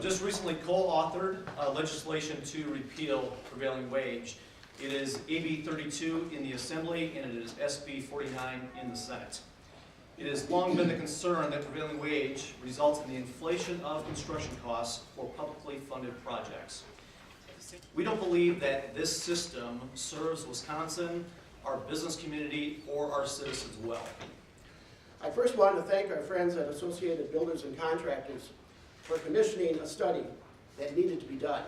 just recently co-authored legislation to repeal prevailing wage. It is AB 32 in the Assembly and it is SB 49 in the Senate. It has long been the concern that prevailing wage results in the inflation of construction costs for publicly funded projects. We don't believe that this system serves Wisconsin, our business community, or our citizens well. I first want to thank our friends at Associated Builders and Contractors for commissioning a study that needed to be done.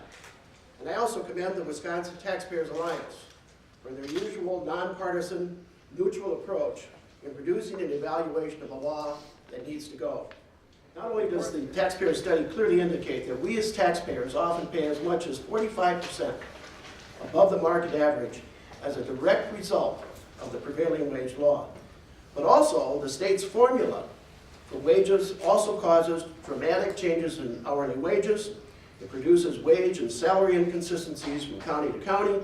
And I also commend the Wisconsin Taxpayers Alliance for their usual nonpartisan, neutral approach in producing an evaluation of the law that needs to go. Not only does the taxpayer study clearly indicate that we as taxpayers often pay as much as 45% above the market average as a direct result of the prevailing wage law, but also the state's formula for wages also causes dramatic changes in hourly wages. It produces wage and salary inconsistencies from county to county,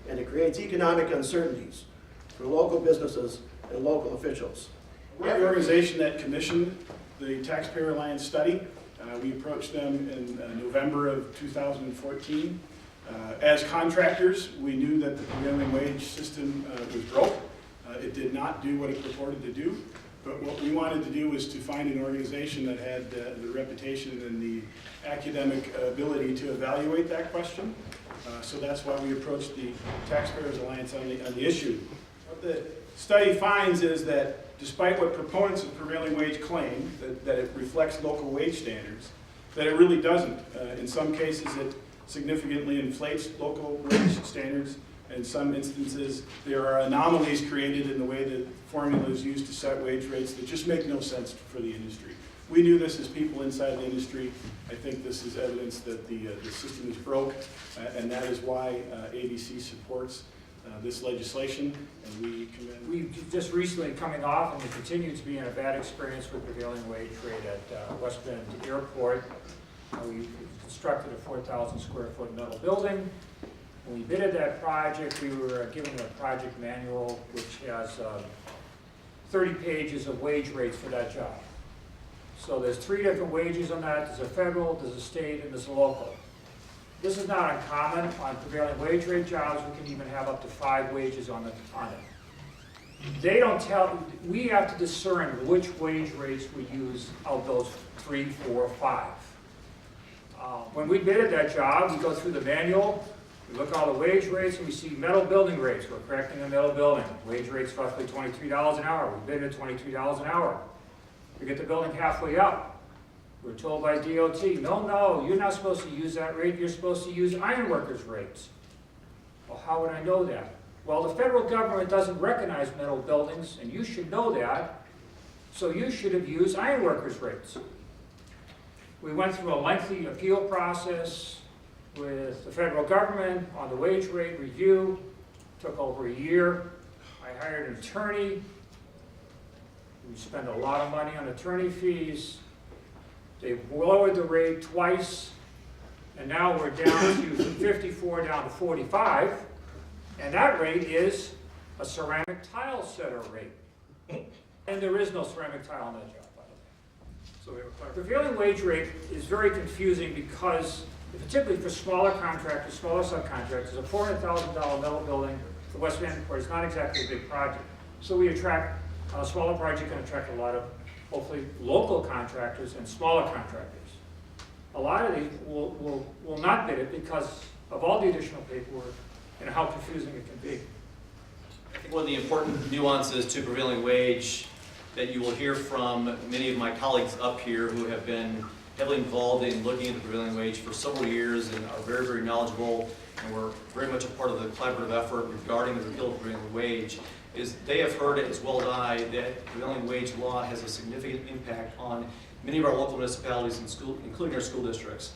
and it creates economic uncertainties for local businesses and local officials. We're the organization that commissioned the Taxpayer Alliance study. We approached them in November of 2014. As contractors, we knew that the prevailing wage system was broke. It did not do what it purported to do. But what we wanted to do was to find an organization that had the reputation and the academic ability to evaluate that question. So that's why we approached the Taxpayers Alliance on the issue. What the study finds is that despite what proponents of prevailing wage claim, that it reflects local wage standards, that it really doesn't. In some cases, it significantly inflates local wage standards. In some instances, there are anomalies created in the way that formula is used to set wage rates that just make no sense for the industry. We knew this as people inside the industry. I think this is evidence that the system is broke, and that is why ABC supports this legislation, and we commend. We've just recently coming off, and we continue to be in a bad experience with prevailing wage rate at West Bend Airport. We constructed a 4,000 square foot metal building. When we bidded that project, we were given a project manual which has 30 pages of wage rates for that job. So there's 3 different wages on that. There's a federal, there's a state, and there's a local. This is not uncommon on prevailing wage rate jobs. We can even have up to 5 wages on it. They don't tell, we have to discern which wage rates we use of those 3, 4, 5. When we bidded that job, we go through the manual, we look at all the wage rates, and we see metal building rates. We're correcting a metal building. Wage rate's roughly $23 an hour. We bid at $23 an hour. We get the building halfway up. We're told by DOT, no, you're not supposed to use that rate. You're supposed to use ironworkers' rates. Well, how would I know that? Well, the federal government doesn't recognize metal buildings, and you should know that. So you should have used ironworkers' rates. We went through a lengthy appeal process with the federal government on the wage rate review. Took over a year. I hired an attorney. We spent a lot of money on attorney fees. They lowered the rate twice, and now we're down to 54 down to 45, and that rate is a ceramic tile setter rate. And there is no ceramic tile on that job, by the way. So we have a clear. Prevailing wage rate is very confusing because, particularly for smaller contractors, smaller subcontractors, a $400,000 metal building for West Bend Airport is not exactly a big project. So we attract, a smaller project can attract a lot of, hopefully, local contractors and smaller contractors. A lot of these will not bid it because of all the additional paperwork and how confusing it can be. I think one of the important nuances to prevailing wage that you will hear from many of my colleagues up here who have been heavily involved in looking at the prevailing wage for several years and are very, very knowledgeable, and we're very much a part of the collaborative effort regarding the repeal of prevailing wage, is they have heard it as well as I that prevailing wage law has a significant impact on many of our local municipalities and including our school districts.